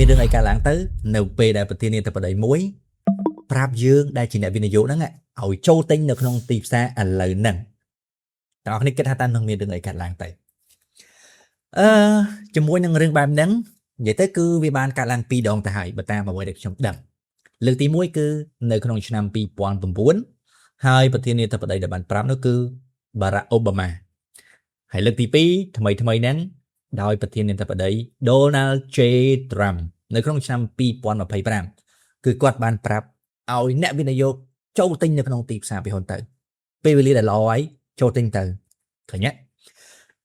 មានរឿងអីកើតឡើងទៅនៅពេលដែលប្រធានាធិបតីមួយប្រាប់យើងដែលជាអ្នកវិនិយោគហ្នឹងឲ្យចូលទិញនៅក្នុងទីផ្សារឥឡូវហ្នឹងតើអ្នកគិតថាតើនឹងមានរឿងអីកើតឡើងទៅជាមួយនឹងរឿងបែបហ្នឹងនិយាយទៅគឺវាបានកើតឡើង2ដងទៅហើយបើតាមអ្វីដែលខ្ញុំដឹងលើកទី1គឺនៅក្នុងឆ្នាំ2009ហើយប្រធានាធិបតីដែលបានប្រាប់នោះគឺ Barack Obama ហើយលើកទី2ថ្មីហ្នឹងដោយប្រធានាធិបតី Donald J Trump នៅក្នុងឆ្នាំ2025គឺគាត់បានប្រាប់ឲ្យអ្នកវិនិយោគចូលទិញនៅក្នុងទីផ្សារពីហ៊ុនទៅពេលវេលាដែលល្អហើយចូលទិញទៅឃើញទេ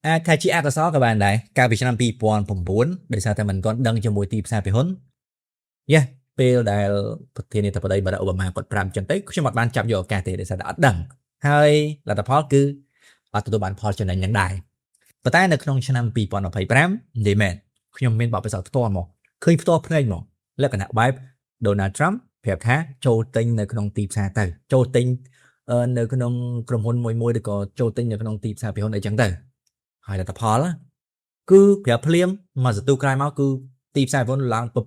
អាចថាជាអកុសលក៏បានដែរកាលពីឆ្នាំ2009ដោយសារតែមិនទាន់ដឹងជាមួយទីផ្សារពីហ៊ុនពេលដែលប្រធានាធិបតី Barack Obama គាត់ប្រាប់អញ្ចឹងទៅខ្ញុំអត់បានចាប់យកឱកាសទេដោយសារតែអត់ដឹងហើយលទ្ធផលគឺអត់ទទួលបានផលចំណេញនឹងដែរប៉ុន្តែនៅក្នុងឆ្នាំ2025និយាយមែនខ្ញុំមានបទពិសោធន៍ផ្ទាល់មកឃើញផ្ទាល់ភ្នែកមកលក្ខណៈបែប Donald Trump ប្រាប់ថាចូលទិញនៅក្នុងទីផ្សារទៅចូលទិញនៅក្នុងក្រុមហ៊ុនមួយឬក៏ចូលទិញនៅក្នុងទីផ្សារពីហ៊ុនអីចឹងទៅហើយលទ្ធផលគឺប្រាប់ភ្លាមមកសន្ទុះក្រោយមកគឺទីផ្សារពីហ៊ុនឡើងពឹប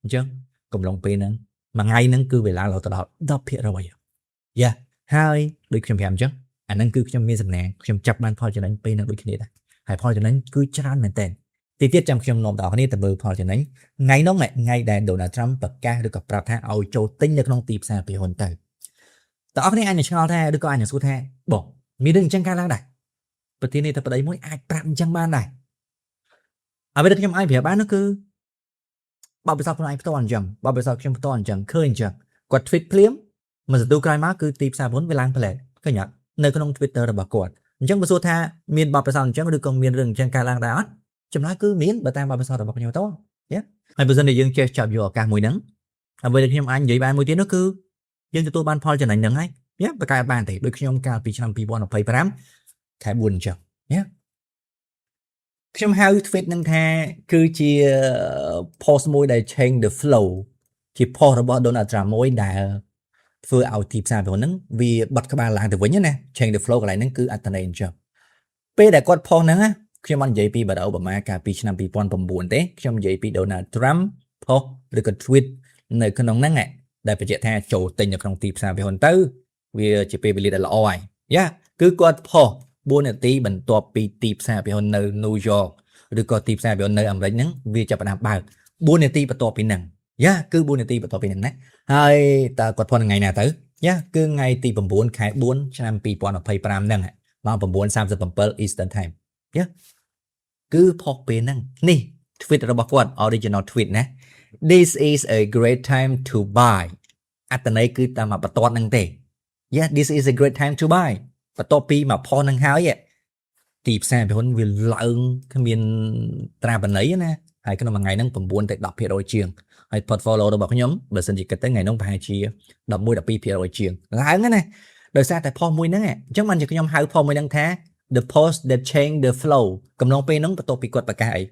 អញ្ចឹងកំឡុងពេលហ្នឹងមួយថ្ងៃហ្នឹងគឺវាឡើងរហូតដល់ 10% ហើយដូចខ្ញុំប្រាប់អញ្ចឹងអាហ្នឹងគឺខ្ញុំមានសំណាងខ្ញុំចាប់បានផលចំណេញពេលហ្នឹងដូចគ្នាដែរហើយផលចំណេញគឺច្រើនមែនតើទីទៀតចាំខ្ញុំនាំដល់គ្នាទៅមើលផលចំណេញថ្ងៃនោះថ្ងៃដែល Donald Trump ប្រកាសឬក៏ប្រាប់ថាឲ្យចូលទិញនៅក្នុងទីផ្សារពីហ៊ុនទៅតើអ្នកគ្នាអាចនឹងឆ្ងល់ថាឬក៏អាចនឹងសួរថាបងមានរឿងអញ្ចឹងកើតឡើងដែរប្រធានាធិបតីមួយអាចប្រាប់អញ្ចឹងបានដែរអ្វីដែលខ្ញុំអាចប្រាប់បាននោះគឺបបិសោតខ្លួនឯងផ្ទាល់អញ្ចឹងបបិសោតខ្ញុំផ្ទាល់អញ្ចឹងឃើញអញ្ចឹងគាត់ tweet ភ្លាមមួយសន្ទុះក្រោយមកគឺទីផ្សារហ៊ុនវាឡើងផ្លែឃើញអត់នៅក្នុង Twitter របស់គាត់អញ្ចឹងបើសួរថាមានបបិសោតអញ្ចឹងឬក៏មានរឿងអញ្ចឹងកើតឡើងដែរអត់ចម្លើយគឺមានបើតាមបបិសោតរបស់ខ្ញុំទៅហើយបើសិនជាយើងចេះចាប់យកឱកាសមួយហ្នឹងអ្វីដែលខ្ញុំអាចនិយាយបានមួយទៀតនោះគឺយើងទទួលបានផលចំណេញហ្នឹងហើយប្រកែកបានទេដូចខ្ញុំកាលពីឆ្នាំ2025ខែ4អញ្ចឹងខ្ញុំហៅ tweet ហ្នឹងថាគឺជា post មួយដែល change the flow ជា post របស់ Donald Trump មួយដែលធ្វើឲ្យទីផ្សារពីហ្នឹងវាបត់ក្បាលឡើងទៅវិញណា change the flow កន្លែងហ្នឹងគឺអត្ថន័យអញ្ចឹងពេលដែលគាត់ post ហ្នឹងខ្ញុំមិននិយាយពី Barack Obama កាលពីឆ្នាំ2009ទេខ្ញុំនិយាយពី Donald Trump post ឬក៏ tweet នៅក្នុងហ្នឹងដែលបញ្ជាក់ថាចូលទិញនៅក្នុងទីផ្សារពីហ៊ុនទៅវាជាពេលវេលាដែលល្អហើយគឺគាត់ post 4នាទីបន្ទាប់ពីទីផ្សារពីហ៊ុននៅ New York ឬក៏ទីផ្សារពីហ៊ុននៅអាមេរិកហ្នឹងវាចាប់ផ្ដើមបើក4នាទីបន្ទាប់ពីហ្នឹងគឺ4នាទីបន្ទាប់ពីហ្នឹងណាហើយតើគាត់ post ថ្ងៃណាទៅគឺថ្ងៃទី9ខែ4ឆ្នាំ2025ហ្នឹងម៉ោង 9:37 Eastern Time គឺ post ពេលហ្នឹងនេះ tweet របស់គាត់ original tweet ណា This is a great time to buy អត្ថន័យគឺតាមមកបន្ទាត់ហ្នឹងទេthis is a great time to buy បន្ទាប់ពីមកផុសនឹងហើយទីផ្សារពីហ៊ុនវាឡើងគ្មានត្រាបណ្ណ័យណាហើយក្នុងមួយថ្ងៃហ្នឹង9ទៅ 10% ជាងហើយ portfolio របស់ខ្ញុំបើសិនជាគិតទៅថ្ងៃហ្នឹងប្រហែលជា 11-12% ជាងឡើងណាដោយសារតែផុសមួយហ្នឹងអញ្ចឹងបានជាខ្ញុំហៅផុសមួយហ្នឹងថា the post that change the flow កំឡុងពេលហ្នឹងបន្ទាប់ពីគាត់ប្រកាសអី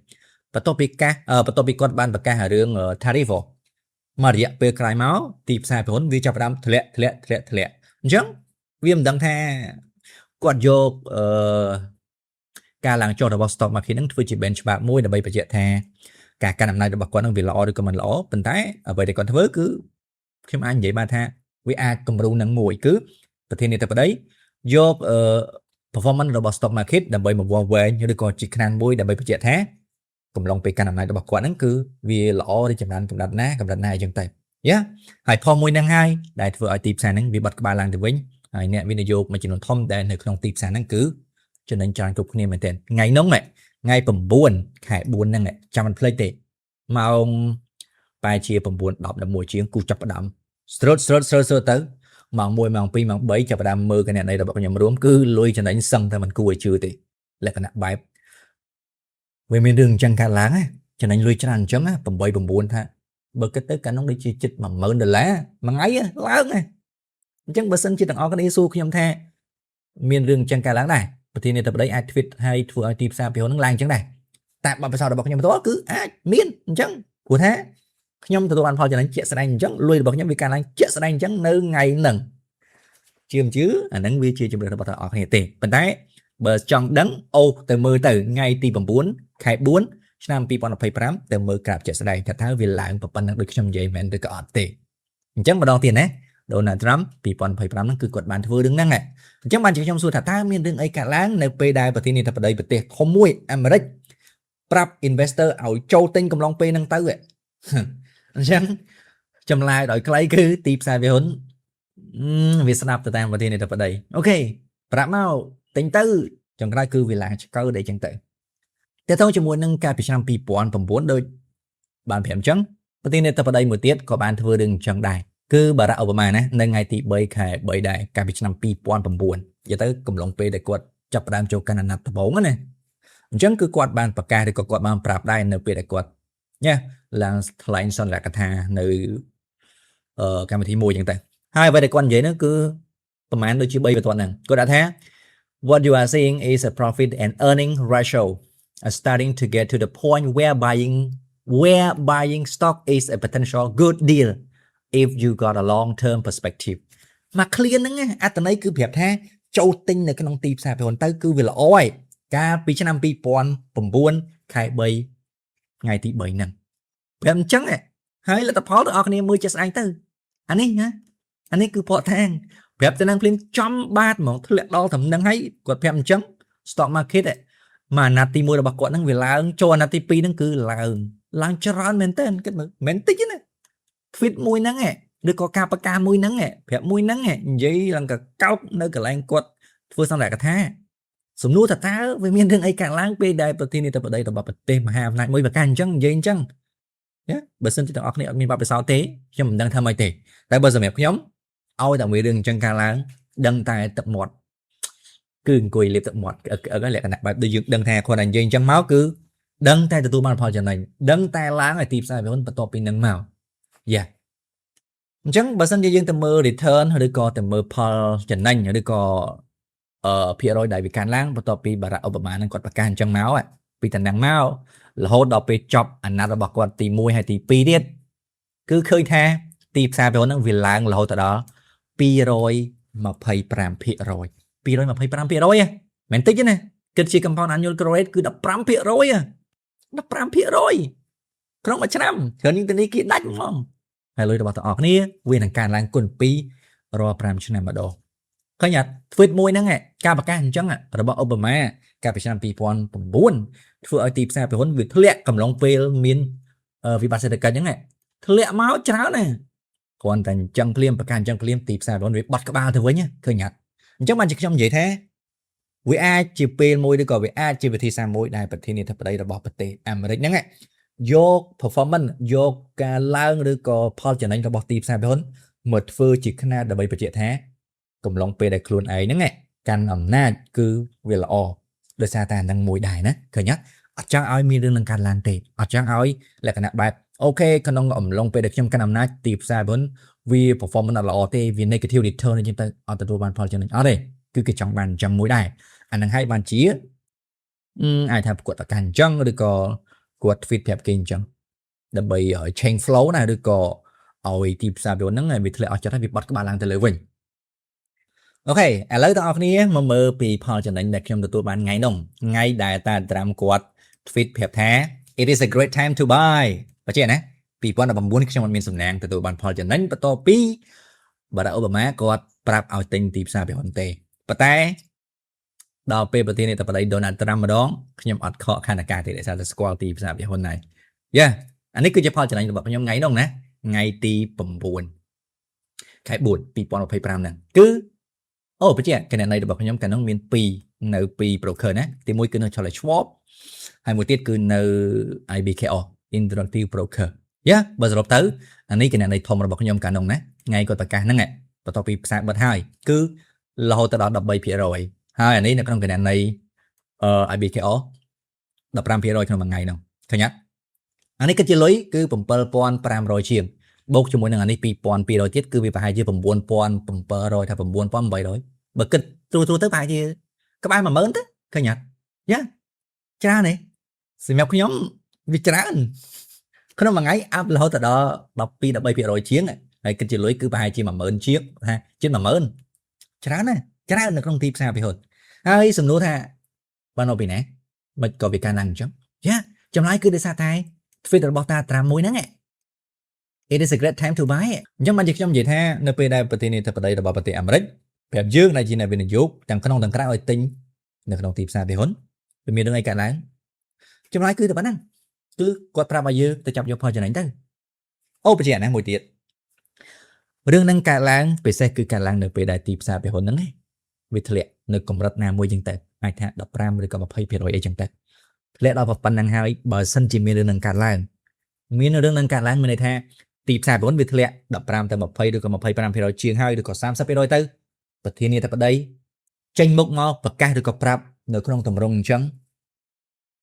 បន្ទាប់ពីគាត់បានប្រកាសរឿង tariff មករយៈពេលក្រោយមកទីផ្សារពីហ៊ុនវាចាប់ផ្ដើមធ្លាក់អញ្ចឹងវាមិនដឹងថាគាត់យកការឡើងចុះរបស់ stock market ហ្នឹងធ្វើជា benchmark មួយដើម្បីបញ្ជាក់ថាការកាន់អំណាចរបស់គាត់ហ្នឹងវាល្អឬក៏មិនល្អប៉ុន្តែអ្វីដែលគាត់ធ្វើគឺខ្ញុំអាចនិយាយបានថាវាអាចគំរូនឹងមួយគឺប្រធានាធិបតីយក performance របស់ stock market ដើម្បីមកវាស់វែងឬក៏ជាខ្នាតមួយដើម្បីបញ្ជាក់ថាកំឡុងពេលកាន់អំណាចរបស់គាត់ហ្នឹងគឺវាល្អឬចំណានកម្រិតណាអញ្ចឹងទៅហើយផុសមួយហ្នឹងហើយដែលធ្វើឲ្យទីផ្សារហ្នឹងវាបត់ក្បាលឡើងទៅវិញហើយអ្នកវិនិយោគមួយចំនួនធំដែលនៅក្នុងទីផ្សារហ្នឹងគឺចំណេញច្រើនគ្រប់គ្នាមែនទែនថ្ងៃហ្នឹងថ្ងៃ9ខែ4ហ្នឹងចាំមិនភ្លេចទេម៉ោងបែរជា 9:10 ជាងគូចាប់ផ្ដើមស្រោតទៅម៉ោង1ម៉ោង2ម៉ោង3ចាប់ផ្ដើមមើលគណនីរបស់ខ្ញុំរួមគឺលុយចំណេញសឹងតែមិនគួរឲ្យជឿទេលក្ខណៈបែបវាមានរឿងអញ្ចឹងកើតឡើងចំណេញលុយច្រើនអញ្ចឹង8-9ថាបើគិតទៅកាលនោះដូចជាជិត$10,000មួយថ្ងៃឡើងអញ្ចឹងបើសិនជាទាំងអស់គ្នាសួរខ្ញុំថាមានរឿងអញ្ចឹងកើតឡើងដែរប្រធានាធិបតីអាច tweet ឲ្យធ្វើឲ្យទីផ្សារពីហ៊ុននឹងឡើងអញ្ចឹងដែរតែបបិសោតរបស់ខ្ញុំផ្ទាល់គឺអាចមានអញ្ចឹងព្រោះថាខ្ញុំទទួលបានផលចំណេញជាក់ស្ដែងអញ្ចឹងលុយរបស់ខ្ញុំវាកើតឡើងជាក់ស្ដែងអញ្ចឹងនៅថ្ងៃហ្នឹងជឿមិនជឿអាហ្នឹងវាជាជំរឿនរបស់ទាំងអស់គ្នាទេប៉ុន្តែបើចង់ដឹងទៅមើលទៅថ្ងៃទី9ខែ4 ឆ្នាំ2025ទៅមើលក្រាបជាក់ស្ដែងថាវាឡើងប៉ុណ្ណឹងដូចខ្ញុំនិយាយមែនឬក៏អត់ទេអញ្ចឹងម្ដងទៀតណា Donald Trump 2025ហ្នឹងគឺគាត់បានធ្វើរឿងហ្នឹងអញ្ចឹងបានជាខ្ញុំសួរថាតើមានរឿងអីកើតឡើងនៅពេលដែលប្រធានាធិបតីប្រទេសធំមួយអាមេរិកប្រាប់ investor ឲ្យចូលទិញកំឡុងពេលហ្នឹងទៅអញ្ចឹងចម្លើយដោយខ្លីគឺទីផ្សារវាហ៊ុនវាស្ដាប់ទៅតាមប្រធានាធិបតីអូខេប្រាប់មកទិញទៅចុងក្រោយគឺវាឡើងឆ្កៅដែរអញ្ចឹងទៅតែទៅជាមួយនឹងកាលពីឆ្នាំ2009ដូចបានប្រាប់អញ្ចឹងប្រធានាធិបតីមួយទៀតក៏បានធ្វើរឿងអញ្ចឹងដែរគឺបារ៉ាក់អូបាម៉ាណានៅថ្ងៃទី3ខែ3ដែរកាលពីឆ្នាំ2009និយាយទៅកំឡុងពេលដែលគាត់ចាប់ផ្ដើមចូលកាន់អាណត្តិដំបូងណាអញ្ចឹងគឺគាត់បានប្រកាសឬក៏គាត់បានប្រាប់ដែរនៅពេលដែលគាត់ឡើងថ្លែងសន្និកថានៅកម្មវិធីមួយអញ្ចឹងទៅហើយអ្វីដែលគាត់និយាយនោះគឺប្រហែលដូចជា3បន្ទាត់ហ្នឹងគាត់ដាក់ថា what you are seeing is a profit and earning ratio are starting to get to the point where buying stock is a potential good deal if you got a long term perspective មកឃ្លាហ្នឹងអត្ថន័យគឺប្រាប់ថាចូលទិញនៅក្នុងទីផ្សារប្រព័ន្ធទៅគឺវាល្អហើយកាលពីឆ្នាំ2009ខែ3ថ្ងៃទី3ហ្នឹងប្រាប់អញ្ចឹងហើយលទ្ធផលទាំងអស់គ្នាមើលចេះស្ដែងទៅអានេះគឺផតថាងប្រាប់ទៅនឹងភ្លាមចំបាតហ្មងធ្លាក់ដល់ត្រឹមហ្នឹងហើយគាត់ប្រាប់អញ្ចឹង stock market មកអាណត្តិទី1របស់គាត់ហ្នឹងវាឡើងចូលអាណត្តិទី2ហ្នឹងគឺឡើងច្រើនមែនតើគិតមើលមិនតិចទេណា tweet មួយហ្នឹងឬក៏ការប្រកាសមួយហ្នឹងប្រាប់មួយហ្នឹងនិយាយឡើងកកោកនៅកន្លែងគាត់ធ្វើសន្និកថាសំណួរតើវាមានរឿងអីកើតឡើងពេលដែលប្រធានាធិបតីរបស់ប្រទេសមហាអំណាចមួយប្រកាសអញ្ចឹងនិយាយអញ្ចឹងបើសិនជាទាំងអស់គ្នាអត់មានបទពិសោធន៍ទេខ្ញុំមិនដឹងថាម៉េចទេតែបើសម្រាប់ខ្ញុំឲ្យតែមួយរឿងអញ្ចឹងកើតឡើងដឹងតែទឹកមាត់គឺអង្គុយលេបទឹកមាត់លក្ខណៈបែបដូចយើងដឹងថាគាត់តែនិយាយអញ្ចឹងមកគឺដឹងតែទទួលបានផលចំណេញដឹងតែឡើងឲ្យទីផ្សារវាហ៊ុនបន្ទាប់ពីនឹងមកអញ្ចឹងបើសិនជាយើងទៅមើល return ឬក៏ទៅមើលផលចំណេញឬក៏ភាគរយដែលវាកើនឡើងបន្ទាប់ពីបារ៉ាក់អូបាម៉ានឹងគាត់ប្រកាសអញ្ចឹងមកពីតំណែងមករហូតដល់ពេលចប់អាណត្តិរបស់គាត់ទី1ហើយទី2ទៀតគឺឃើញថាទីផ្សារវាហ្នឹងវាឡើងរហូតដល់ 225% 225%មិនតិចទេណាគិតជា compound annual growth rate គឺ 15% ក្នុងមួយឆ្នាំគ្រាន់តែនេះគេដាច់ហ្មងហើយលុយរបស់ទាំងអស់គ្នាវានឹងកើនឡើងគុណ2រាល់5ឆ្នាំម្ដងឃើញអត់ tweet មួយហ្នឹងការប្រកាសអញ្ចឹងរបស់អូបាម៉ាកាលពីឆ្នាំ2009ធ្វើឲ្យទីផ្សារប្រហ៊ុនវាធ្លាក់កំឡុងពេលមានវិបត្តិសេដ្ឋកិច្ចហ្នឹងធ្លាក់មកច្រើនណាស់គ្រាន់តែអញ្ចឹងភ្លាមប្រកាសអញ្ចឹងភ្លាមទីផ្សារប្រហ៊ុនវាបត់ក្បាលទៅវិញឃើញអត់អញ្ចឹងបានជាខ្ញុំនិយាយថាវាអាចជាពេលមួយឬក៏វាអាចជាវិធីសាស្ត្រមួយដែលប្រធានាធិបតីរបស់ប្រទេសអាមេរិកហ្នឹងយក performance យកការឡើងឬក៏ផលចំណេញរបស់ទីផ្សារប្រហ៊ុនមកធ្វើជាខ្នាតដើម្បីបញ្ជាក់ថាកំឡុងពេលដែលខ្លួនឯងហ្នឹងកាន់អំណាចគឺវាល្អដោយសារតែហ្នឹងមួយដែរណាឃើញអត់អត់ចង់ឲ្យមានរឿងនឹងកើតឡើងទេអត់ចង់ឲ្យលក្ខណៈបែបអូខេក្នុងអំឡុងពេលដែលខ្ញុំកាន់អំណាចទីផ្សារប្រហ៊ុនវា performance អត់ល្អទេវា negative return អញ្ចឹងទៅអត់ទទួលបានផលចំណេញអត់ទេគឺគេចង់បានអញ្ចឹងមួយដែរអាហ្នឹងហើយបានជាអាចថាគាត់ប្រកាសអញ្ចឹងឬក៏គាត់ tweet ប្រាប់គេអញ្ចឹងដើម្បី change flow ណាឬក៏ឲ្យទីផ្សារហ្នឹងវាធ្លាក់អស់ចិត្តហើយវាបត់ក្បាលឡើងទៅលើវិញអូខេឥឡូវបងប្អូនមកមើលពីផលចំណេញដែលខ្ញុំទទួលបានថ្ងៃនោះថ្ងៃដែលតាត្រាំគាត់ tweet ប្រាប់ថា it is a great time to buy បើចេះណា2019ខ្ញុំអត់មានសំណាងទទួលបានផលចំណេញបន្ទាប់ពីបារ៉ាក់អូបាម៉ាគាត់ប្រាប់ឲ្យទិញទីផ្សារប្រហ៊ុនទេប៉ុន្តែដល់ពេលប្រធានាធិបតី Donald Trump ម្ដងខ្ញុំអត់ខកខណ្ឌការទេដោយសារតែស្គាល់ទីផ្សារប្រហ៊ុនហើយអានេះគឺជាផលចំណេញរបស់ខ្ញុំថ្ងៃនោះណាថ្ងៃទី9ខែ4 2025ហ្នឹងគឺបញ្ជាក់គណនីរបស់ខ្ញុំកាលនោះមាន2នៅ2 broker ណាទី1គឺនៅ Charles Schwab ហើយមួយទៀតគឺនៅ IBKR Interactive Broker បើសរុបទៅអានេះគណនីធំរបស់ខ្ញុំកាលនោះណាថ្ងៃគាត់ប្រកាសហ្នឹងបន្ទាប់ពីផ្សាយបិទហើយគឺរហូតទៅដល់ 13% ហើយអានេះនៅក្នុងគណនីIBKR 15% ក្នុងមួយថ្ងៃនោះឃើញអត់អានេះគិតជាលុយគឺ 7,500 ជាងបូកជាមួយនឹងអានេះ 2,200 ទៀតគឺវាប្រហែលជា 9,700 ថា 9,800 បើគិតត្រួសទៅប្រហែលជាក្បែរ 10,000 ទៅឃើញអត់ច្រើនទេសម្រាប់ខ្ញុំវាច្រើនក្នុងមួយថ្ងៃអាប់រហូតដល់ 12-13% ជាងហើយគិតជាលុយគឺប្រហែលជា 10,000 ជាងថាជិត 10,000 ច្រើនណាស់ច្រើននៅក្នុងទីផ្សារពិហុតហើយសំណួរថាបានមកពីណាមិនក៏វាកើនឡើងអញ្ចឹង Trong lái cứ để xa tay tweet được bao ta tram mối nắng it is a great time to buy អញ្ចឹងបានជាខ្ញុំនិយាយថានៅពេលដែលប្រទេសនេះទៅប្តីរបស់ប្រទេសអាមេរិកប្រាប់យើងដែលជាអ្នកវិនិយោគទាំងក្នុងទាំងក្រៅឲ្យទិញនៅក្នុងទីផ្សារពីហ៊ុនវាមានរឿងអីកើតឡើងចម្លើយគឺតែប៉ុណ្ណឹងគឺគាត់ប្រាប់ឲ្យយើងទៅចាប់យកផលចំណេញទៅអូបញ្ជាក់ណាមួយទៀតរឿងហ្នឹងកើតឡើងពិសេសគឺកើតឡើងនៅពេលដែលទីផ្សារពីហ៊ុនហ្នឹងវាធ្លាក់នៅកម្រិតណាមួយចឹងទៅអាចថា15ឬក៏20%អីចឹងទៅធ្លាក់ដល់ប៉ុណ្ណឹងហើយបើសិនជាមានរឿងហ្នឹងកើតឡើងមានរឿងហ្នឹងកើតឡើងមានន័យថាទីផ្សារពីហ៊ុនវាធ្លាក់15ទៅ20ឬក៏25%ជាងហើយឬក៏30%ទៅប្រធានាធិបតីចេញមុខមកប្រកាសឬក៏ប្រាប់នៅក្នុងទម្រង់អញ្ចឹង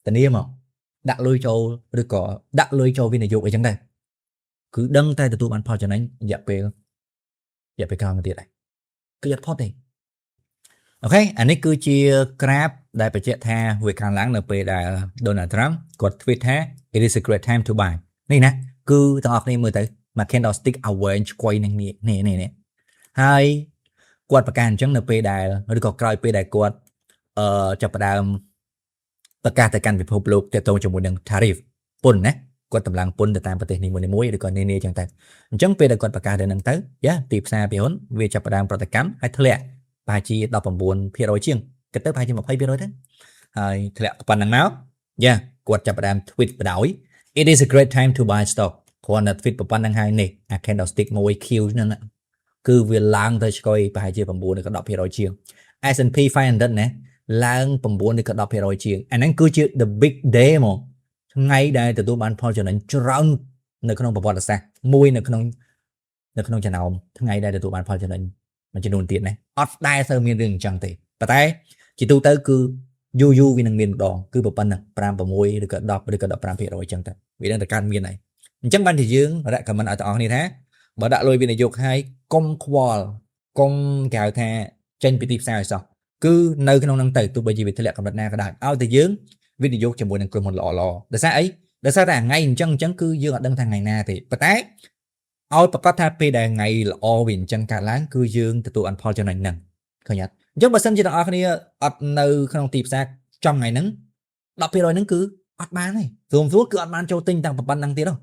ធានាមកដាក់លុយចូលឬក៏ដាក់លុយចូលវិនិយោគអីចឹងដែរគឺដឹងតែទទួលបានផលចំណេញរយៈពេលក្រោយមកទៀតដែរគឺអត់ផុតទេអូខេអានេះគឺជាក្រាបដែលបញ្ជាក់ថាវាខាងឡើងនៅពេលដែល Donald Trump គាត់ tweet ថា it is a great time to buy នេះណាគឺទាំងអស់គ្នាមើលទៅមក candlestick orange ឆ្កុយនឹងនេះហើយគាត់ប្រកាសអញ្ចឹងនៅពេលដែលឬក៏ក្រោយពេលដែលគាត់ចាប់ផ្ដើមប្រកាសទៅកាន់ពិភពលោកទាក់ទងជាមួយនឹង tariff ពន្ធណាគាត់តម្លើងពន្ធទៅតាមប្រទេសនីមួយៗឬក៏នានាអញ្ចឹងទៅអញ្ចឹងពេលដែលគាត់ប្រកាសទៅនឹងទៅទីផ្សារពីហ៊ុនវាចាប់ផ្ដើមប្រតិកម្មហើយធ្លាក់ប្រហែលជា19%ជាងគិតទៅប្រហែលជា20%ទៅហើយធ្លាក់ប៉ុណ្ណឹងមកគាត់ចាប់ផ្ដើម tweet បដ ாய் it is a great time to buy stock គាត់នៅ tweet ប៉ុណ្ណឹងហើយនេះអា candlestick មួយ Q ហ្នឹងគឺវាឡើងទៅឆ្កុយប្រហែលជា9ឬក៏10%ជាង S&P 500ណាឡើង9ឬក៏10%ជាងអាហ្នឹងគឺជា the big day មកថ្ងៃដែលទទួលបានផលចំណេញច្រើននៅក្នុងប្រវត្តិសាស្ត្រមួយនៅក្នុងចំណោមថ្ងៃដែលទទួលបានផលចំណេញមួយចំនួនទៀតណាអត់ដែលទៅមានរឿងអញ្ចឹងទេប៉ុន្តែជាទូទៅគឺយូរវានឹងមានម្ដងគឺប៉ុណ្ណឹង5 6ឬក៏10ឬក៏15%អញ្ចឹងទៅវានឹងតែកើតមានហើយអញ្ចឹងបានជាយើង recommend ឲ្យទាំងអស់គ្នាថាបើដាក់លុយវិនិយោគហើយកុំខ្វល់កុំគេហៅថាចេញពីទីផ្សារឲ្យសោះគឺនៅក្នុងហ្នឹងទៅទោះបីជាវាធ្លាក់កម្រិតណាក៏ដោយឲ្យតែយើងវិនិយោគជាមួយនឹងក្រុមហ៊ុនល្អដោយសារអីដោយសារតែថ្ងៃអញ្ចឹងគឺយើងអត់ដឹងថាថ្ងៃណាទេប៉ុន្តែឲ្យប្រកាសថាពេលដែលថ្ងៃល្អវាអញ្ចឹងកើតឡើងគឺយើងទទួលបានផលចំណេញហ្នឹងឃើញអត់អញ្ចឹងបើសិនជាទាំងអស់គ្នាអត់នៅក្នុងទីផ្សារចំថ្ងៃហ្នឹង 10% ហ្នឹងគឺអត់បានទេស្រួលគឺអត់បានចូលទិញតាំងប៉ុណ្ណឹងទៀតទេ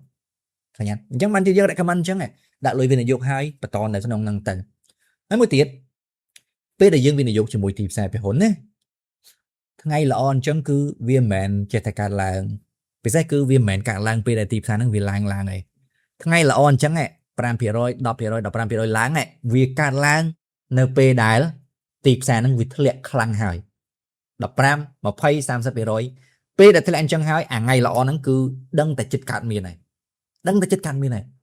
ឃើញអត់អញ្ចឹងបានជាយើង recommend អញ្ចឹងដាក់លុយវិនិយោគហើយបន្តនៅក្នុងហ្នឹងទៅហើយមួយទៀតពេលដែលយើងវិនិយោគជាមួយទីផ្សារពីហ៊ុនណាថ្ងៃល្អអញ្ចឹងគឺវាមិនមែនចេះតែកើតឡើងពិសេសគឺវាមិនមែនកើតឡើងពេលដែលទីផ្សារហ្នឹងវាឡើងឯងថ្ងៃល្អអញ្ចឹង5% 10% 15% ឡើងវាកើតឡើងនៅពេលដែលទីផ្សារហ្នឹងវាធ្លាក់ខ្លាំងហើយ15 20 30% ពេលដែលធ្លាក់អញ្ចឹងហើយអាថ្ងៃល្អហ្នឹងគឺដឹងតែចិត្តកើតមានហើយ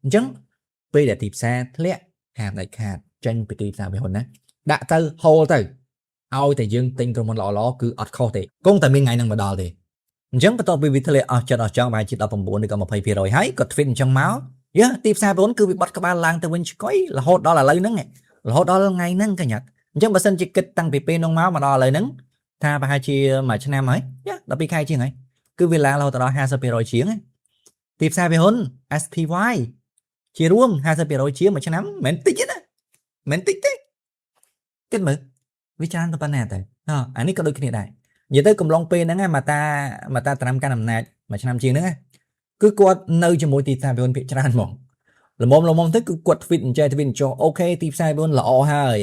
អញ្ចឹងពេលដែលទីផ្សារធ្លាក់ហាមដាច់ខាតចេញពីទីផ្សារពីហ៊ុនណាដាក់ទៅ hold ទៅឲ្យតែយើងទិញក្រុមហ៊ុនល្អគឺអត់ខុសទេគង់តែមានថ្ងៃហ្នឹងមកដល់ទេអញ្ចឹងបន្ទាប់ពីវាធ្លាក់អស់ចិត្តអស់ចង់ប្រហែលជា19ឬក៏20%ហើយគាត់ tweet អញ្ចឹងមកទីផ្សារពីហ៊ុនគឺវាបត់ក្បាលឡើងទៅវិញឆ្កុយរហូតដល់ឥឡូវហ្នឹងរហូតដល់ថ្ងៃហ្នឹងកញ្ញាអញ្ចឹងបើសិនជាគិតតាំងពីពេលនោះមកដល់ឥឡូវហ្នឹងថាប្រហែលជាមួយឆ្នាំហើយ12ខែជាងហើយគឺវាឡើងរហូតដល់ 50% ជាងទីផ្សារពីហ៊ុន SPY ជារួម 50% ជាងមួយឆ្នាំមិនតិចទេណាមិនតិចទេគិតមើលវាច្រើនទៅប៉ុណ្ណាទៅអានេះក៏ដូចគ្នាដែរនិយាយទៅកំឡុងពេលហ្នឹងមកតាត្រាំកាន់អំណាចមួយឆ្នាំជាងហ្នឹងគឺគាត់នៅជាមួយទីផ្សារពីហ៊ុនភាគច្រើនហ្មងល្មមទៅគឺគាត់ tweet អញ្ចឹងអូខេទីផ្សារពីហ៊ុនល្អហើយ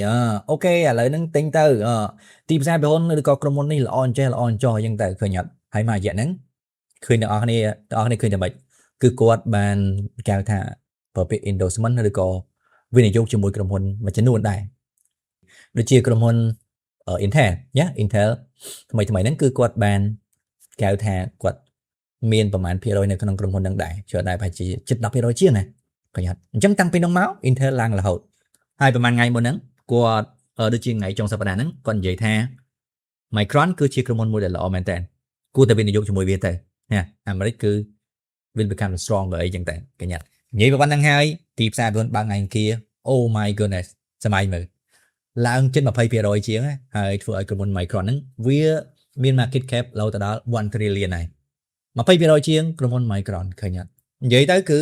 អូខេឥឡូវហ្នឹងទិញទៅទីផ្សារពីហ៊ុនឬក៏ក្រុមហ៊ុននេះល្អអញ្ចឹងអញ្ចឹងទៅឃើញអត់ហើយមករយៈហ្នឹងឃើញទាំងអស់គ្នាឃើញតែម៉េចគឺគាត់បានគេហៅថាប្រភេទ endorsement ឬក៏វិនិយោគជាមួយក្រុមហ៊ុនមួយចំនួនដែរដូចជាក្រុមហ៊ុនIntel Intel ថ្មីហ្នឹងគឺគាត់បានគេហៅថាគាត់មានប្រមាណ%នៅក្នុងក្រុមហ៊ុនហ្នឹងដែរច្រើនដែរប្រហែលជាជិត 10% ជាងណាឃើញអត់អញ្ចឹងតាំងពីនោះមក Intel ឡើងរហូតហើយប្រហែលថ្ងៃមុនហ្នឹងគាត់ដូចជាថ្ងៃចុងសប្តាហ៍ហ្នឹងគាត់និយាយថា Micron គឺជាក្រុមហ៊ុនមួយដែលល្អមែនតើគួរតែវិនិយោគជាមួយវាទៅណាអាមេរិកគឺ will become strong អីចឹងតែកញ្ញានិយាយប៉ុណ្ណឹងហើយទីផ្សារវាបើថ្ងៃkia oh my goodness សម័យមើលឡើងជិត 20% ជាងហើយធ្វើឲ្យក្រុមហ៊ុន Micron ហ្នឹងវាមាន market cap លោទៅដល់ 1 trillion ហើយ 20% ជាងក្រុមហ៊ុន Micron ឃើញអត់និយាយទៅគឺ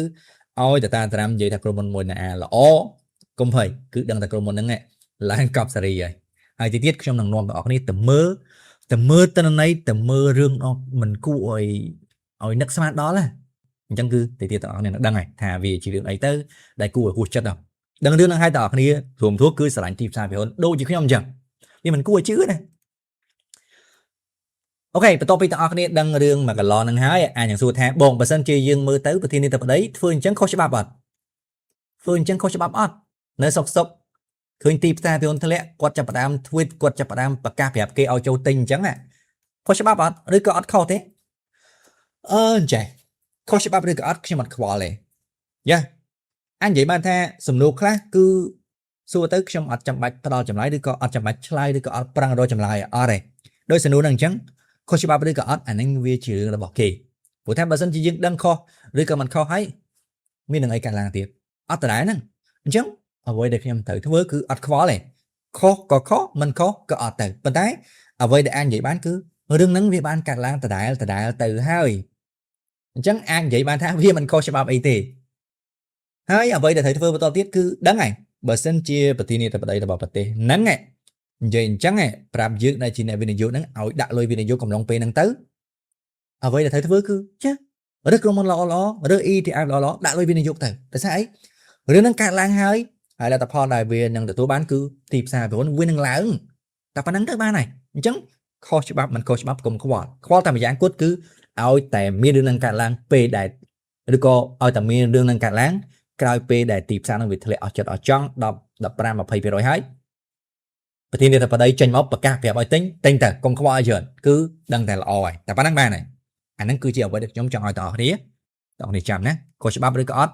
ឲ្យតាត្រាំនិយាយថាក្រុមហ៊ុនមួយណាល្អកុំភ័យគឺដឹងតែក្រុមហ៊ុនហ្នឹងឡើងកប់សេរីហើយទីទៀតខ្ញុំនឹងនាំបងប្អូនគ្នាទៅមើលទិន្នន័យទៅមើលរឿងមិនគួរ ឲ្យនឹកស្មានដល់ណាអញ្ចឹងគឺទីទាំងអស់គ្នានឹងដឹងហើយថាវាជារឿងអីទៅដែលគួរឲ្យហួសចិត្តដល់ដឹងរឿងហ្នឹងហើយតើអ្នកគ្នារួមធួគឺស្រឡាញ់ទីផ្សារពីហ៊ុនដូចជាខ្ញុំអញ្ចឹងវាមិនគួរឲ្យជឿណាអូខេបន្ទាប់ពីទាំងអស់គ្នាដឹងរឿងមួយកន្លងហ្នឹងហើយអាចនឹងសួរថាបងបើសិនជាយើងមើលទៅប្រធានាធិបតីធ្វើអញ្ចឹងខុសច្បាប់អត់ធ្វើអញ្ចឹងខុសច្បាប់អត់នៅសុកឃើញទីផ្សារពីហ៊ុនធ្លាក់គាត់ចាប់ផ្ដើម tweet គាត់ចាប់ផ្ដើមប្រកាសប្រាប់គេឲ្យចូលទិញអញ្ចឹងខុសច្បាប់អត់ឬក៏អត់ខុសទេចេះខុសច្បាប់ឬក៏អត់ខ្ញុំអត់ខ្វល់ទេយ៉ាអញនិយាយបានថាសំណួរខ្លះគឺសួរទៅខ្ញុំអត់ចាំបាច់ផ្ដល់ចម្លើយឬក៏អត់ចាំបាច់ឆ្លើយឬក៏អត់ប្រឹងរកចម្លើយអត់ទេដោយសំណួរហ្នឹងអញ្ចឹងខុសច្បាប់ឬក៏អត់អាហ្នឹងវាជារឿងរបស់គេព្រោះថាបើសិនជាយើងដឹងខុសឬក៏មិនខុសហើយមាននឹងអីកើតឡើងទៀតអត់ដដែលហ្នឹងអញ្ចឹងអ្វីដែលខ្ញុំត្រូវធ្វើគឺអត់ខ្វល់ទេខុសក៏ខុសមិនខុសក៏អត់ទៅប៉ុន្តែអ្វីដែលអាចនិយាយបានគឺរឿងហ្នឹងវាបានកើតឡើងដដែលទៅហើយអញ្ចឹងអាចនិយាយបានថាវាមិនខុសច្បាប់អីទេហើយអ្វីដែលត្រូវធ្វើបន្តទៀតគឺដឹងហើយបើសិនជាប្រធានាធិបតីរបស់ប្រទេសហ្នឹងនិយាយអញ្ចឹងប្រាប់យើងដែលជាអ្នកវិនិយោគហ្នឹងឲ្យដាក់លុយវិនិយោគកំឡុងពេលហ្នឹងទៅអ្វីដែលត្រូវធ្វើគឺចារើសក្រុមហ៊ុនល្អរើស ETF ល្អដាក់លុយវិនិយោគទៅតែស្អីរឿងហ្នឹងកើតឡើងហើយលទ្ធផលដែលវានឹងទទួលបានគឺទីផ្សារប្រព័ន្ធវានឹងឡើងតែប៉ុណ្្នឹងទៅបានហើយអញ្ចឹងខុសច្បាប់មិនខុសច្បាប់កុំខ្វល់តែម្យ៉ាងគត់គឺឲ្យតែមានរឿងនឹងកើតឡើងពេលដែលឬក៏ឲ្យតែមានរឿងនឹងកើតឡើងក្រោយពេលដែលទីផ្សារនឹងវាធ្លាក់អស់ចិត្តអស់ចង់10 15 20% ហើយប្រធានាធិបតីចេញមកប្រកាសប្រាប់ឲ្យទិញទៅកុំខ្វល់ឲ្យច្រើនគឺដឹងតែល្អហើយតែប៉ុណ្្នឹងបានហើយអាហ្នឹងគឺជាអ្វីដែលខ្ញុំចង់ឲ្យបងប្អូនចាំណាខុសច្បាប់ឬក៏អត់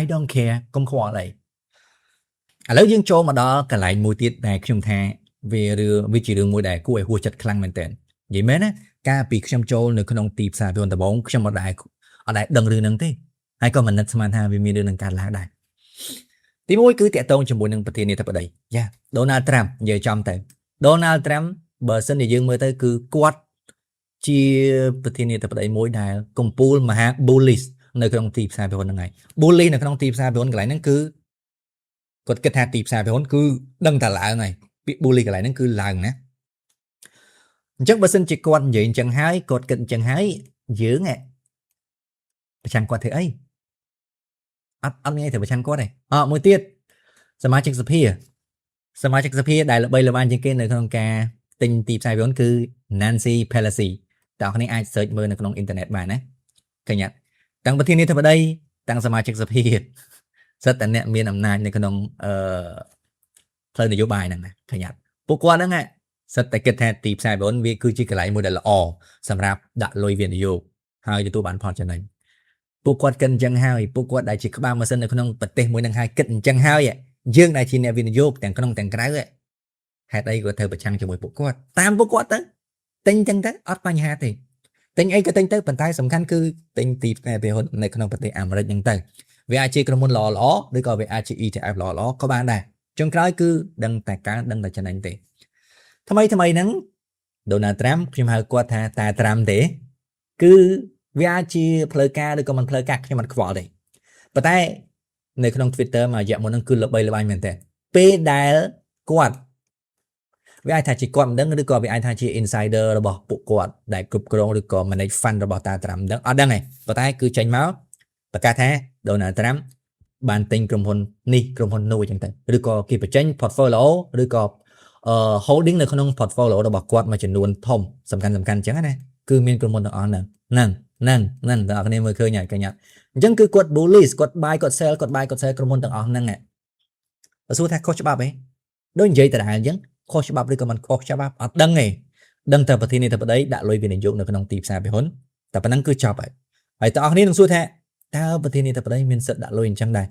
I don't care កុំខ្វល់អីឥឡូវយើងចូលមកដល់កន្លែងមួយទៀតដែលខ្ញុំថាវាជារឿងមួយដែលគួរឲ្យហួសចិត្តខ្លាំងមែនទែននិយាយមែនណាកាលពីខ្ញុំចូលនៅក្នុងទីផ្សារពីដំបូងខ្ញុំអត់ដែលដឹងរឿងហ្នឹងទេហើយក៏មិននឹកស្មានថាវាមានរឿងនឹងកើតឡើងដែរទីមួយគឺតាក់ទងជាមួយនឹងប្រធានាធិបតីយ៉ា Donald Trump និយាយចំទៅ Donald Trump បើសិនជាយើងមើលទៅគឺគាត់ជាប្រធានាធិបតីមួយដែលកំពូលមហា bullish នៅក្នុងទីផ្សារពីហ្នឹងហើយ bullish នៅក្នុងទីផ្សារពីកន្លែងហ្នឹងគឺគាត់គិតថាទីផ្សារពីគឺដឹងតែឡើងហើយពាក្យ bully កន្លែងហ្នឹងគឺឡើងណាអញ្ចឹងបើសិនជាគាត់និយាយអញ្ចឹងហើយគាត់គិតអញ្ចឹងហើយយើងប្រឆាំងគាត់ធ្វើអីអត់ងាយទៅប្រឆាំងគាត់ទេមួយទៀតសមាជិកសភាដែលល្បីល្បាញជាងគេនៅក្នុងការទិញទីផ្សារពីគឺ Nancy Pelosi តើអ្នកគ្នាអាច search មើលនៅក្នុងអ៊ីនធឺណិតបានណាឃើញតាំងប្រធានាធិបតីតាំងសមាជិកសភាសិតតែអ្នកមានអំណាចនៅក្នុងផ្លូវនយោបាយហ្នឹងណាឃើញពួកគាត់ហ្នឹងសិតតែគិតថាទីផ្សារពីវាគឺជាកន្លែងមួយដែលល្អសម្រាប់ដាក់លុយវិនិយោគហើយទទួលបានផលចំណេញពួកគាត់គិតអញ្ចឹងហើយពួកគាត់ដែលជាក្បាលម៉ាស៊ីននៅក្នុងប្រទេសមួយហ្នឹងហើយគិតអញ្ចឹងហើយយើងដែលជាអ្នកវិនិយោគទាំងក្នុងទាំងក្រៅហេតុអីក៏ត្រូវប្រឆាំងជាមួយពួកគាត់តាមពួកគាត់ទៅទិញចឹងទៅអត់បញ្ហាទេទិញអីក៏ទិញទៅប៉ុន្តែសំខាន់គឺទិញទីផ្សារពីនៅក្នុងប្រទេសអាមេរិកហ្នឹងទៅវាអាចជាក្រុមហ៊ុនល្អឬក៏វាអាចជា ETF ល្អក៏បានដែរចុងក្រោយគឺដឹងតែការដឹងតែចំណេញទេថ្មីហ្នឹង Donald Trump ខ្ញុំហៅគាត់ថាតា Trump ទេគឺវាអាចជាផ្លូវការឬក៏មិនផ្លូវការខ្ញុំមិនខ្វល់ទេប៉ុន្តែនៅក្នុង Twitter មួយរយៈមុនហ្នឹងគឺល្បីល្បាញមែនតើពេលដែលគាត់វាអាចថាជាគាត់មិនដឹងឬក៏វាអាចថាជា insider របស់ពួកគាត់ដែលគ្រប់គ្រងឬក៏ manage fund របស់តា Trump ដឹងអត់ដឹងទេប៉ុន្តែគឺចេញមកប្រកាសថា Donald Trump បានទិញក្រុមហ៊ុននេះក្រុមហ៊ុននោះអញ្ចឹងទៅឬក៏គេបញ្ចេញ portfolio ឬក៏holding នៅក្នុង portfolio របស់គាត់មួយចំនួនធំសំខាន់អញ្ចឹងណាគឺមានក្រុមហ៊ុនទាំងអស់ហ្នឹងបងប្អូនមើលឃើញហើយអញ្ចឹងគឺគាត់ bullish គាត់ buy គាត់ sell ក្រុមហ៊ុនទាំងអស់ហ្នឹងបើសួរថាខុសច្បាប់ទេដូចនិយាយតែអញ្ចឹងខុសច្បាប់ឬក៏មិនខុសច្បាប់អត់ដឹងទេដឹងតែប្រធានាធិបតីដាក់លុយវិនិយោគនៅក្នុងទីផ្សារពីហ៊ុនតែប៉ុណ្ណឹងគឺចប់ហើយតើអ្នកនឹងសួរថាតើប្រធានាធិបតីមានសិទ្ធិដាក់លុយអញ្ចឹងដែរ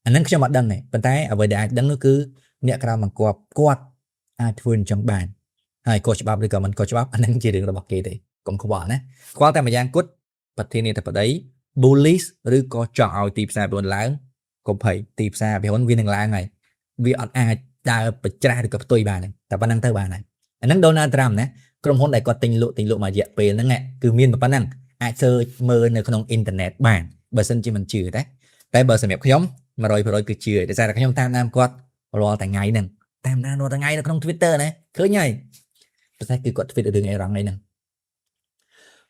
អាហ្នឹងខ្ញុំអត់ដឹងទេប៉ុន្តែអ្វីដែលអាចដឹងនោះគឺអ្នកក្រៅបង្គាប់គាត់អាចធ្វើអញ្ចឹងបានហើយខុសច្បាប់ឬក៏មិនខុសច្បាប់អាហ្នឹងជារឿងរបស់គេទេកុំខ្វល់ណាខ្វល់តែម្យ៉ាងគត់ប្រធានាធិបតី bullish ឬក៏ចង់ឲ្យទីផ្សារពីហ៊ុនឡើងកុំភ័យទីផ្សារពីហ៊ុនវានឹងឡើងហើយវាអត់អាចដើរប្រច្រាស់ឬក៏ផ្ទុយបានតែប៉ុណ្ណឹងទៅបានហើយអាហ្នឹង Donald Trump ណាក្រុមហ៊ុនដែលគាត់ទិញលក់មួយរយៈពេលហ្នឹងគឺមានប៉ុណ្ណឹងអាច search មើលនៅក្នុងអ៊ីនធឺណិតបានបើសិនជាមិនជឿតែបើសម្រាប់ខ្ញុំ 100% គឺជឿដោយសារតែខ្ញុំតាមគាត់រាល់ថ្ងៃហ្នឹងតាមរាល់ថ្ងៃនៅក្នុង Twitter ណាឃើញហើយប៉ុន្តែគឺគាត់ tweet រឿងអីរងហ្នឹង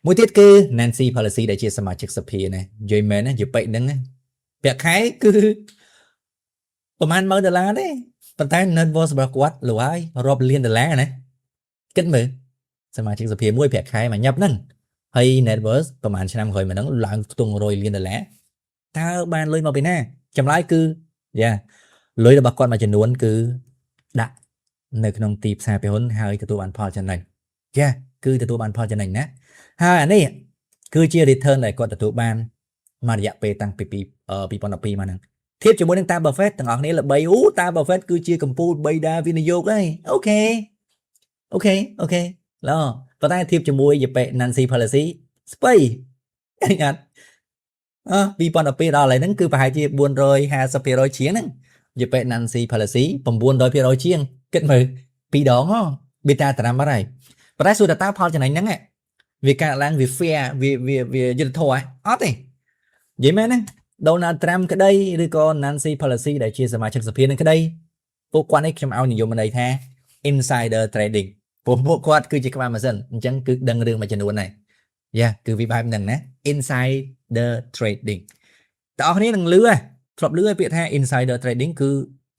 មួយទៀតគឺ Nancy Pelosi ដែលជាសមាជិកសភាណានិយាយមែនណានិយាយពេកហ្នឹងប្រាក់ខែគឺប្រហែល$10000ទេប៉ុន្តែ net worth របស់គាត់លុយហើយរាប់លាន$ណាគិតមើលសមាជិកសភាមួយប្រាក់ខែមកញឹបហ្នឹងហើយ net worth ប្រហែលឆ្នាំក្រោយមកហ្នឹងឡើងខ្ទង់$100 លានតើបានលុយមកពីណាចម្លើយគឺយ៉ាលុយរបស់គាត់មួយចំនួនគឺដាក់នៅក្នុងទីផ្សារពហុនហើយទទួលបានផលចំណេញយ៉ាគឺទទួលបានផលចំណេញណាហើយអានេះគឺជា return ដែលគាត់ទទួលបានមករយៈពេលតាំងពី2012មកហ្នឹងធៀបជាមួយនឹងតា Buffett ទាំងអស់គ្នាល្បីតា Buffett គឺជាកំពូលបៃតាវិនិយោគហើយអូខេឡប៉ុន្តែធៀបជាមួយយពេ Nancy Pelosi ស្បៃអញអត់2012ដល់ឥឡូវហ្នឹងគឺប្រហែលជា450% ជាងហ្នឹងយពេ Nancy Pelosi 900% ជាងគិតមើល2ដងហ៎បេតាតារាំបាត់ហើយប៉ុន្តែសួរតើផលចំណេញហ្នឹងវាកើតឡើងវា fair វាយុត្តិធម៌អត់ទេនិយាយមែនណា Donald Trump ក្តីឬក៏ Nancy Pelosi ដែលជាសមាជិកសភានឹងក្តីពួកគាត់នេះខ្ញុំឲ្យនិយមន័យថា insider trading ពួកគាត់គឺជាក្បាលម៉ាស៊ីនអញ្ចឹងគឺដឹងរឿងមួយចំនួនដែរយ៉ាគឺវាបែបហ្នឹងណា insider trading តើអស់គ្នានឹងលឺធ្លាប់លឺឲ្យពាក្យថា insider trading គឺ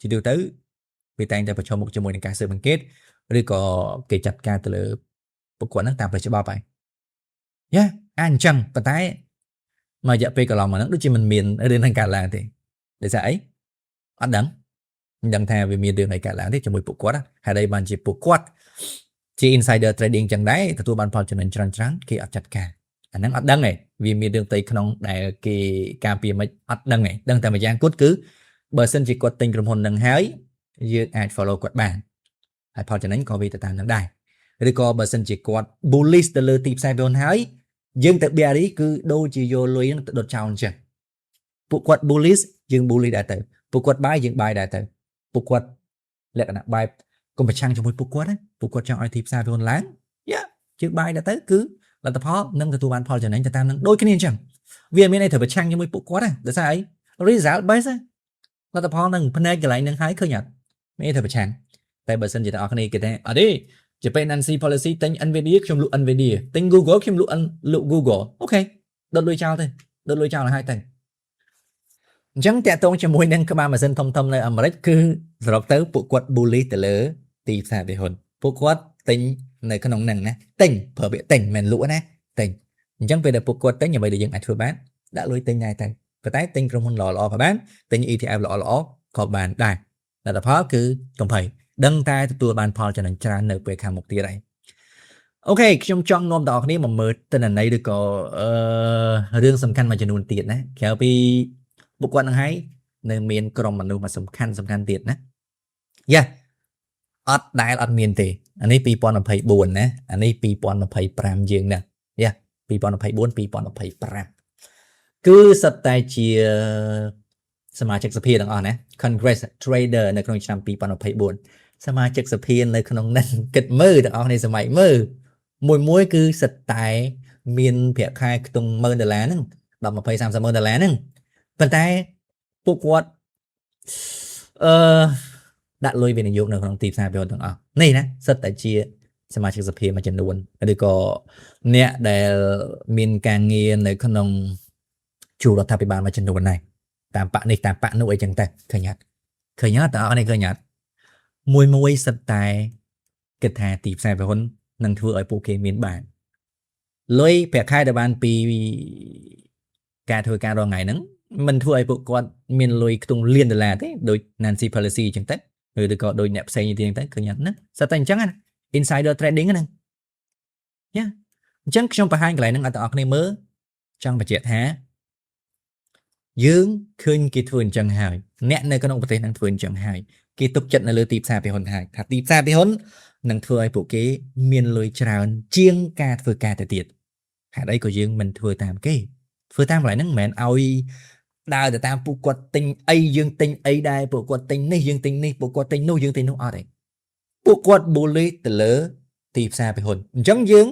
ជាទូទៅវាតែងតែប្រឈមមុខជាមួយនឹងការស៊ើបអង្កេតឬក៏គេចាត់ការទៅលើពួកគាត់ហ្នឹងតាមផ្លូវច្បាប់ហើយយ៉ាអញ្ចឹងប៉ុន្តែមករយៈពេលកន្លងមកហ្នឹងដូចជាមិនមានរឿងហ្នឹងកើតឡើងទេដោយសារអីអត់ដឹងមិនដឹងថាវាមានរឿងអីកើតឡើងទេជាមួយពួកគាត់ហើយដែលបានជាពួកគាត់ជា insider trading ចឹងដែរទទួលបានផលចំណេញច្រើនគេអត់ចាត់ការអាហ្នឹងអត់ដឹងទេវាមានរឿងផ្ទៃក្នុងដែលគេការពារមិនអត់ដឹងទេដឹងតែម្យ៉ាងគត់គឺបើសិនជាគាត់ទិញក្រុមហ៊ុនហ្នឹងហើយយើងអាច follow គាត់បានហើយផលចំណេញក៏វាទៅតាមនឹងដែរឬក៏បើសិនជាគាត់ bullish ទៅលើទីផ្សារពហុនហើយយើងទៅ bearish គឺដូចជាយកលុយហ្នឹងទៅដុតចោលអញ្ចឹងពួកគាត់ bullish យើង bullish ដែរទៅពួកគាត់ buy យើង buy ដែរទៅពួកគាត់លក្ខណៈបែបកុំប្រឆាំងជាមួយពួកគាត់ណាពួកគាត់ចង់ឲ្យទីផ្សារពហុនឡើងយ៉ាយើង buy ដែរទៅគឺលទ្ធផលនឹងទទួលបានផលចំណេញទៅតាមនឹងដូចគ្នាអញ្ចឹងវាមានន័យថាប្រឆាំងជាមួយពួកគាត់ណាដោយសារអី result base លទ្ធផលនឹងផ្នែកកន្លែងនឹងហើយឃើញអត់មានន័យថាប្រឆាំងតែបើសិនជាអ្នកនរគ្នាគេថាអត់ទេជាពេល Nancy Pelosi ទិញ Nvidia ខ្ញុំលក់ Nvidia ទិញ Google ខ្ញុំលក់ Google អូខេដុតលុយចោលទៅដុតលុយចោលឲ្យទៅអញ្ចឹងតាក់ទងជាមួយនឹងក្បាលម៉ាស៊ីនធំនៅអាមេរិកគឺសរុបទៅពួកគាត់ bully ទៅលើទីផ្សារពហុនពួកគាត់ទិញនៅក្នុងហ្នឹងណាទិញប្រើពាក្យទិញមិនលក់ណាទិញអញ្ចឹងពេលដែលពួកគាត់ទិញអ្វីដែលយើងអាចធ្វើបានដាក់លុយទិញដែរទៅប៉ុន្តែទិញក្រុមហ៊ុនល្អៗក៏បានទិញ ETF ល្អៗក៏បានដែរលទ្ធផលគឺកំភៃដឹងតែទទួលបានផលចំណេញច្រើននៅពេលខាងមុខទៀតហើយអូខេខ្ញុំចង់នាំបងប្អូនគ្នាមកមើលទិន្នន័យឬក៏រឿងសំខាន់មួយចំនួនទៀតណាក្រៅពីពួកគាត់នឹងហើយនៅមានក្រុមមនុស្សមួយសំខាន់ទៀតណាយ៉ាអត់មានទេអានេះ2024ណាអានេះ2025យើងណាយ៉ា2024 2025គឺសិតតែជាសមាជិកសភាទាំងអស់ណា Congress Trader នៅក្នុងឆ្នាំ2024សមាជិកសភានៅក្នុងនេះគិតមើលទាំងអស់នេះសម័យមើលមួយគឺសិតតែមានប្រាក់ខែខ្ទង់$10000ហ្នឹង10 20 30 $10000ហ្នឹងប៉ុន្តែពួកគាត់ដាក់លុយវិនិយោគនៅក្នុងទីផ្សារពហុនទាំងអស់នេះណាសិតតែជាសមាជិកសភាមួយចំនួនឬក៏អ្នកដែលមានការងារនៅក្នុងជួររដ្ឋាភិបាលមួយចំនួនដែរតាមបកនេះតាមបកនោះអីចឹងទៅឃើញអត់តើអរនេះឃើញអត់មួយសិតតែគិតថាទីផ្សារពហុននឹងធ្វើឲ្យពួកគេមានបានលុយប្រាក់ខែដែលបានពីការធ្វើការរងថ្ងៃហ្នឹងមិនធ្វើឲ្យពួកគាត់មានលុយខ្ទង់លាន$ទេដូច Nancy Pelosi ចឹងទៅឬក៏ដូចអ្នកផ្សេងទៀតទៅឃើញអត់ណាសិតតែអញ្ចឹងណា insider trading ហ្នឹងយ៉ាអញ្ចឹងខ្ញុំបង្ហាញកន្លែងហ្នឹងឲ្យបងប្អូនគ្នាមើលចង់បញ្ជាក់ថាយើងឃើញគេធ្វើអញ្ចឹងហើយអ្នកនៅក្នុងប្រទេសហ្នឹងធ្វើអញ្ចឹងហើយគេទុកចិត្តនៅលើទីផ្សារពហុនហើយថាទីផ្សារពហុននឹងធ្វើឲ្យពួកគេមានលុយច្រើនជាងការធ្វើការទៅទៀតហេតុអីក៏យើងមិនធ្វើតាមគេធ្វើតាមកន្លែងហ្នឹងមិនមែនឲ្យដើរទៅតាមពួកគាត់ទិញអីយើងទិញអីដែរពួកគាត់ទិញនេះយើងទិញនេះពួកគាត់ទិញនោះយើងទិញនោះអត់ទេពួកគាត់ bully ទៅលើទីផ្សារពហុនអញ្ចឹងយើង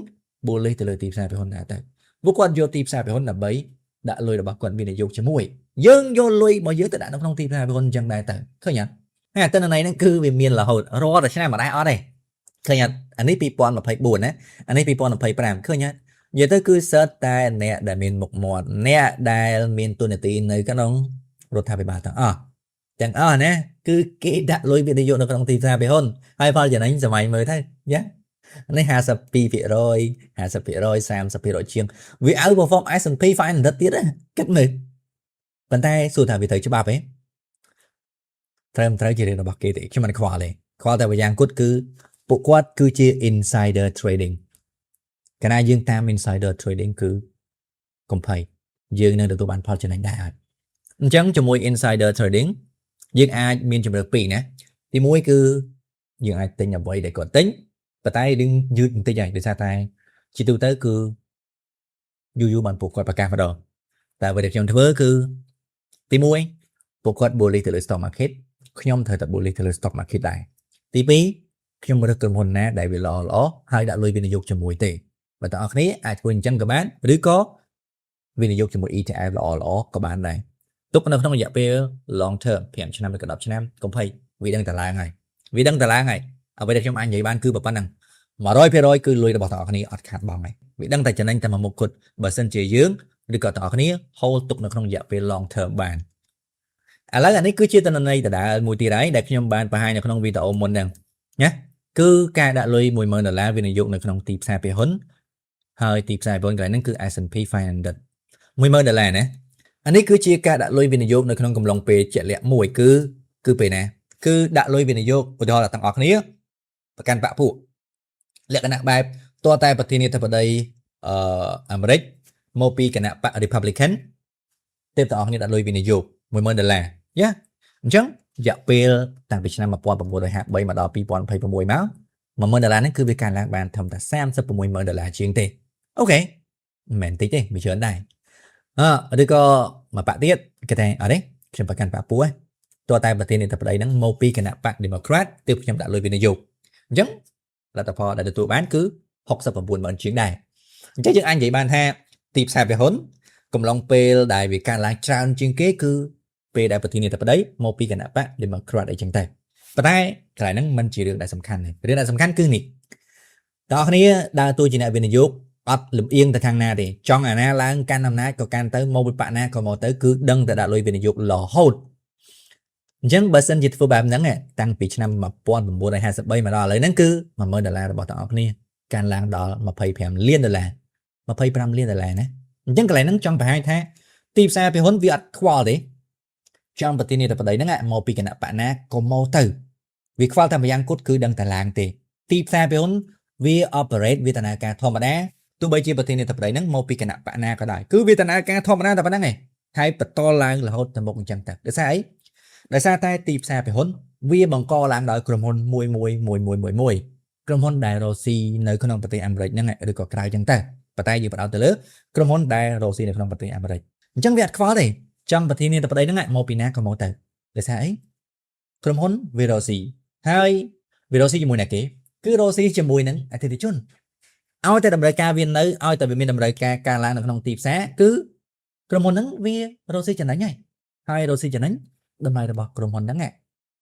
bully ទៅលើទីផ្សារពហុនដែរទៅពួកគាត់យកទីផ្សារពហុនដើម្បីដាក់លុយរបស់គាត់វិនិយោគជាមួយយើងយកលុយរបស់យើងទៅដាក់នៅក្នុងទីផ្សារពហុនអញ្ចឹងដែរទៅឃើញអត់ហើយទិន្នន័យហ្នឹងគឺវាមានរហូតរាល់តែឆ្នាំមិនដែរអត់ទេឃើញអត់អានេះ2024ណាអានេះ2025ឃើញអត់ giờ tới cứ search tai nè đã miền một mọt nè đã miền tuần này nơi cái nông rồi thay về bà tặng chẳng nè cứ cái đã lôi video nó còn tìm ra về hơn hai bao giờ anh giờ mày mới thấy nhá này hà sập pi rồi sam sập pi rồi chiêng vì áo bộ form S&P phải là rất tiếc đấy cách mình bàn tay xua thả vì thấy cho bà ấy thêm thấy chỉ để nó bạc kia thì cho mình khoa tại vì giang cốt cứ bộ quát cứ chia insider trading cái này dương tam insider trading cứ công pay dương nên được tụ bán cho anh đại chẳng cho môi insider trading dương ai miền trong được pì nè thì môi cứ dương ai tính nhập vậy để có tính và tay đừng dư tay dài để xa tay chỉ tu tới cứ du bàn buộc quạt bạc vào đó tại vì được trong thứ cứ thì môi buộc quạt bù lì từ stock market nhom thời tập bù lì từ stock market đại tí pí nhom được cầm hồn nè đại vì lỏ hai đã lùi viên dục cho mùi tệ và tại khi ai quên chân các bạn đứa có viên dục cho một ETF lỏ các bạn này tốt nó không dạng về long term PM cho năm được đọc cho năm cũng phải vì đăng tà la ngày ở đây trong anh vậy ban cư bậc ban năng mà rồi cứ lùi được bảo tỏ này ở khát bằng này vì đăng tài cho anh ta mà một cột bờ sân chỉ dưỡng được gọi tỏ này hold tục nó không dạng về long term bàn lấy anh ấy cứ chia tên này đã mùi tì đấy để trong bàn và hai là không vì tàu môn đằng nhé cứ ca đã lùi mùi mờ là vì này dụng được không tìm xa về hấn hơi tìm xa với cái nó cứ S&P 500 mùi mờ là nè anh ấy cứ chia ca đã lôi viên vô nơi không cầm lòng về chạy lẹ mùi cứ về nè cứ đã lôi viên vô của đó là tăng ọc ní và can bạ phụ lẹ cái nạ bài to tay bật thiên tập ở đây Americ Mopi cái nạ bạ Republican tiếp tục như đã lôi viên vô mùi mơ là nhá chẳng dạ pê tàng Việt Nam mà qua bằng bộ đội hạt bay mà đo pi bọn phải bằng mùi máu mà mơ là nó cứ về can lạc bàn thầm ta xem sắp mùi mơ là chuyện tệ ok mẹn tí đi bị chớn này ở đây có mà bạn tiết cái này ở đấy trong bài can bạ pú ấy to tay bật thiên tập ở đây nó Mopi cái nạ bạ Democrat tiếp trong đã lôi viên vô chẳng là tập họ đã được tụ bán cứ học sắp vào buồn mận chuyến đài chắc chắn anh vậy ban ha tìm xa về hốn cùng lòng pê đại vì càng lang tràn chuyên kế cứ pê đại bật thiên tập ở đấy một pi cái nạp bác để mà crack để chẳng tay và đây cái này nó mình chỉ được đại sầm khăn này cái đại sầm khăn cứ nị đó này đa tôi chỉ là viên dục ấp lụm yên tại thằng nào thì trong ngày na lang can năm nay có can tới một bạn na còn một tới cứ đăng tại đại lôi viên dục lò hốt chẳng bớt sinh dịch phù hợp nắng này tăng bị năm mà pon mua đại hai sập bay mà đo lấy nắng cứ mà mới đợt là bỏ tao này can lang đỏ mà pay phèm liên đợt là mà pay pram liên đợt là nè chẳng cái này nắng trong phải hai tháng tìm xa phải huấn việt khoa đấy trong bậc tiên tập đấy nắng ạ một pi cái nạp bạn na có màu từ việc khoa tham gia cốt cứ đăng tại làng thì tìm xa phải huấn vi operate vi tana ca thom đá tôi bây giờ bậc tiên tập đấy nắng một pi cái nạp bạn na có đại cứ vi tana ca thom đá tập bạn này hai bậc to lang là hốt tầm một trăm tập để sao ấy đại sa tay tìm xa phải hôn vì bằng co làm đợi cầm hôn mùi cầm hôn đại rosi nơi con ông bát Americ năng được có cái chân ta và tay gì bắt đầu từ lớn cầm hôn đại rosi nơi con ông bát Americ chẳng việt khó thì trong bát này tập đây nó ngại một pina có một từ để sao ấy cầm hôn virosi hai virosi mùi này kì cứ rosi cho mùi nắng thì chun ao tại America viên nơi ao tại miền America ca lan ở trong tìm xá cứ cầm hôn nắng vi rosi cho nắng nhảy hai rosi cho nắng đâm lại là bỏ cầm hồn đắng ngại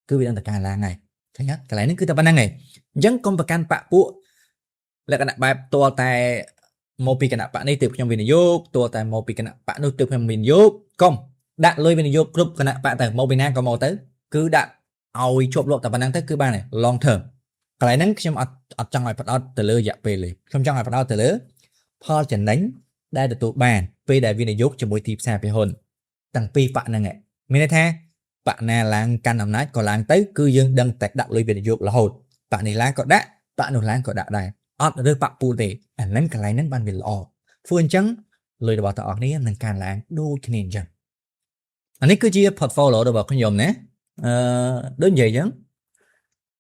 cứ vì đang cả là ngày thấy nhá cái này nó cứ tập năng này vẫn cònประกัน bạ phụ là cái nạp bài to tài một pi cái nạp bạn đi từ trong viên vô to tài một pi cái nạp bạn đi từ trong viên vô không đặt lôi viên vô group cái nạp bạn từ một bên có một tới cứ đặt ôi chụp lộ tập năng tới cứ ba này long term cái này nó trong ở trong ngoài bắt từ lơ dạ về liền trong ngoài bắt từ lơ Paul chẳng đánh đây là tụ bàn về đại viên vô cho mỗi tiếp xa về hồn tăng pi bạn năng này mình thấy bạn này lang can nằm nát còn lang tới cư dân đăng tạch đạo lôi về dục là hồn bạn này lang có đá bạn này lang có đá này ở đây bạn pu để anh lấy cái này nó ban về lò phương trắng lôi được bảo tỏ này nên can lang đôi cái nền chẳng anh ấy cứ chia portfolio được bảo con nhom nè đơn giản chẳng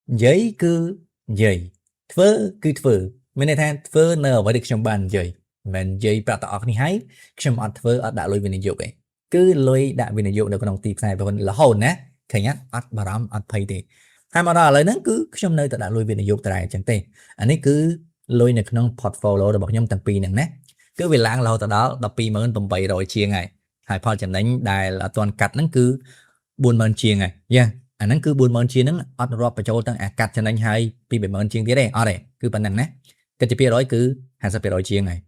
giấy cứ giấy phơ cứ phơ mình thấy phơ nở với được trong bàn giấy mình giấy bảo tỏ này hay trong ăn phơ ở đạo lôi về dục ấy cứ lôi đại viên dụng được con tìm sai và là hồn nè thấy nhá ăn baram ăn pay thì hai mà đó lấy nó cứ trong nơi tại đại lôi viên dụng tại chẳng tệ anh ấy cứ lôi này con portfolio được bọc nhom tầng pi nè cứ vì lãng lâu tại đó đọc pi mới tầm bậy rồi chia ngày hai pha chẳng đánh đài là toàn cắt nó cứ buôn mơn chia ngày yeah anh nó cứ buôn mơn chia nó ăn rọp vào chỗ tăng cắt cho anh hai pi bị mơn chia tí đây ở đây cứ bản năng nè cái chỉ pi rồi cứ hai sắp pi rồi chia ngày